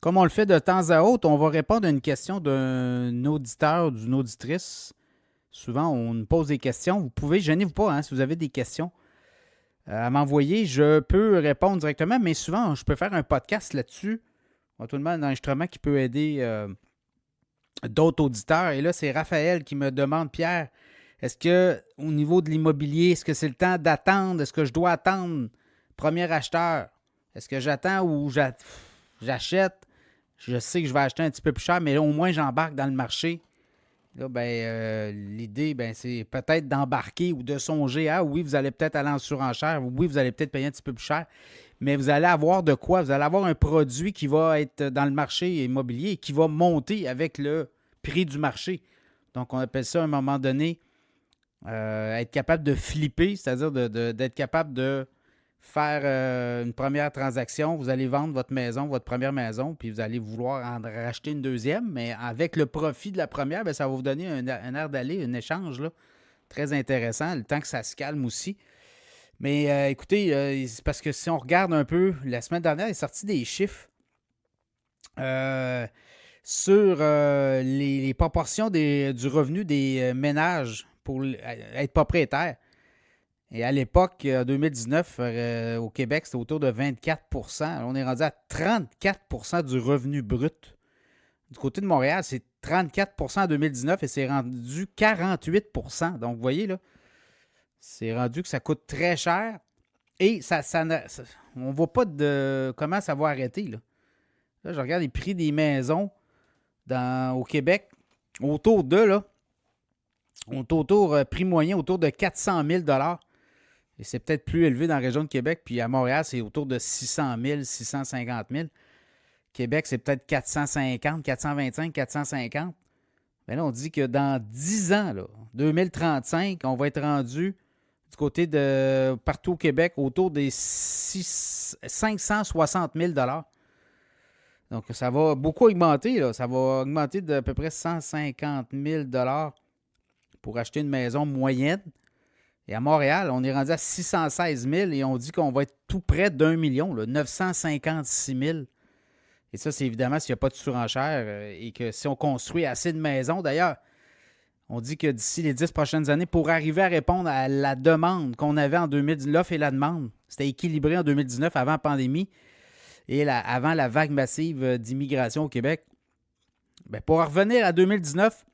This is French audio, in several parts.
Comme on le fait de temps à autre, on va répondre à une question d'un auditeur ou d'une auditrice. Souvent, on nous pose des questions. Vous pouvez, gênez-vous pas, hein, si vous avez des questions à m'envoyer. Je peux répondre directement, mais souvent, je peux faire un podcast là-dessus. Éventuellement, un enregistrement qui peut aider d'autres auditeurs. Et là, c'est Raphaël qui me demande, Pierre, est-ce que au niveau de l'immobilier, est-ce que c'est le temps d'attendre? Est-ce que je dois attendre premier acheteur? Est-ce que j'attends ou j'achète? Je sais que je vais acheter un petit peu plus cher, mais là, au moins, j'embarque dans le marché. Là, l'idée, c'est peut-être d'embarquer ou de songer à, oui, vous allez peut-être aller en surenchère, oui, vous allez peut-être payer un petit peu plus cher, mais vous allez avoir de quoi? Vous allez avoir un produit qui va être dans le marché immobilier et qui va monter avec le prix du marché. Donc, on appelle ça, à un moment donné, être capable de flipper, c'est-à-dire d'être capable de faire une première transaction. Vous allez vendre votre maison, votre première maison, puis vous allez vouloir en racheter une deuxième, mais avec le profit de la première, bien, ça va vous donner un air d'aller, un échange là, très intéressant, le temps que ça se calme aussi. Mais écoutez, c'est parce que si on regarde un peu, la semaine dernière, il est sorti des chiffres euh, sur les proportions du revenu des ménages pour être propriétaire. Et à l'époque, en 2019, au Québec, c'était autour de 24 %. On est rendu à 34 % du revenu brut. Du côté de Montréal, c'est 34 % en 2019 et c'est rendu 48 %. Donc, vous voyez, là, c'est rendu que ça coûte très cher et on ne voit pas de comment ça va arrêter. Là, je regarde les prix des maisons au Québec, autour de, là, prix moyen, autour de 400 000 $. Et c'est peut-être plus élevé dans la région de Québec. Puis à Montréal, c'est autour de 600 000, 650 000. Québec, c'est peut-être 450, 425, 450. Mais là, on dit que dans 10 ans, là, 2035, on va être rendu du côté de partout au Québec autour des 560 000 $. Donc, ça va beaucoup augmenter. Là. Ça va augmenter d'à peu près 150 000 $ pour acheter une maison moyenne. Et à Montréal, on est rendu à 616 000 et on dit qu'on va être tout près d'1 million, là, 956 000. Et ça, c'est évidemment s'il n'y a pas de surenchère et que si on construit assez de maisons. D'ailleurs, on dit que d'ici les 10 prochaines années, pour arriver à répondre à la demande qu'on avait en 2019, l'offre et la demande, c'était équilibré en 2019 avant la pandémie et avant la vague massive d'immigration au Québec. Bien, pour revenir à 2019,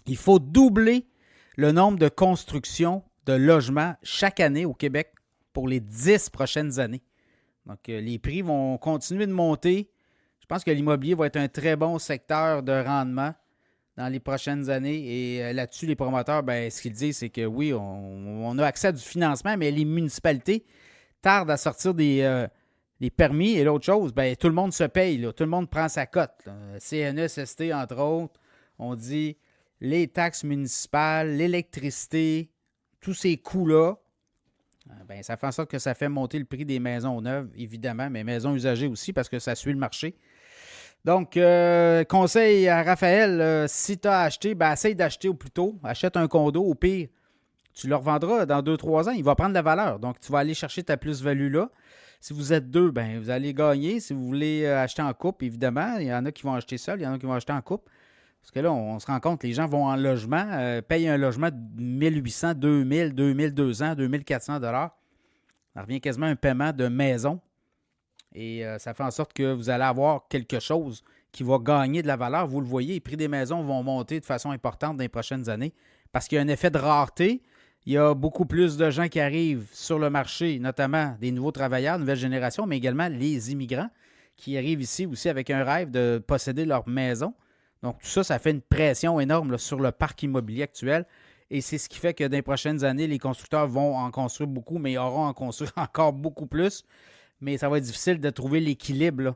il faut doubler le nombre de constructions de logements chaque année au Québec pour les 10 prochaines années. Donc, les prix vont continuer de monter. Je pense que l'immobilier va être un très bon secteur de rendement dans les prochaines années. Et là-dessus, les promoteurs, ce qu'ils disent, c'est que oui, on a accès à du financement, mais les municipalités tardent à sortir des permis. Et l'autre chose, tout le monde se paye. Là. Tout le monde prend sa cote. Là. CNESST, entre autres, on dit les taxes municipales, l'électricité, tous ces coûts-là, ça fait en sorte que ça fait monter le prix des maisons neuves, évidemment, mais maisons usagées aussi, parce que ça suit le marché. Donc, conseil à Raphaël, si tu as acheté, essaye d'acheter au plus tôt. Achète un condo, au pire, tu le revendras dans 2-3 ans, il va prendre de la valeur. Donc, tu vas aller chercher ta plus-value là. Si vous êtes deux, vous allez gagner. Si vous voulez acheter en couple, évidemment, il y en a qui vont acheter seul, il y en a qui vont acheter en couple. Parce que là, on se rend compte, les gens vont en logement, payent un logement de 1800, 2000, 2200, 2400 $. Ça revient quasiment à un paiement de maison. Et ça fait en sorte que vous allez avoir quelque chose qui va gagner de la valeur. Vous le voyez, les prix des maisons vont monter de façon importante dans les prochaines années parce qu'il y a un effet de rareté. Il y a beaucoup plus de gens qui arrivent sur le marché, notamment des nouveaux travailleurs, nouvelle génération, mais également les immigrants qui arrivent ici aussi avec un rêve de posséder leur maison. Donc, tout ça, ça fait une pression énorme là, sur le parc immobilier actuel. Et c'est ce qui fait que dans les prochaines années, les constructeurs vont en construire beaucoup, mais ils auront en construire encore beaucoup plus. Mais ça va être difficile de trouver l'équilibre, là.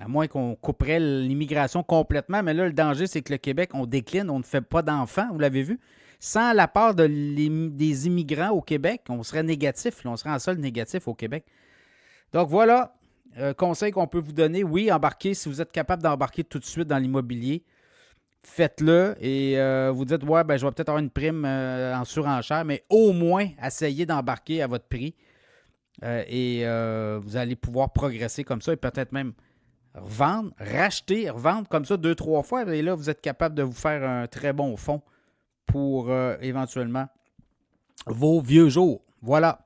À moins qu'on couperait l'immigration complètement. Mais là, le danger, c'est que le Québec, on décline, on ne fait pas d'enfants, vous l'avez vu. Sans la part des immigrants au Québec, on serait négatif. Là, on serait en solde négatif au Québec. Donc voilà, conseil qu'on peut vous donner. Oui, embarquez. Si vous êtes capable d'embarquer tout de suite dans l'immobilier, faites-le. Et vous dites, ouais, je vais peut-être avoir une prime en surenchère, mais au moins, essayez d'embarquer à votre prix. Et vous allez pouvoir progresser comme ça et peut-être même revendre, racheter, revendre comme ça 2-3 fois. Et là, vous êtes capable de vous faire un très bon fonds pour éventuellement vos vieux jours. Voilà.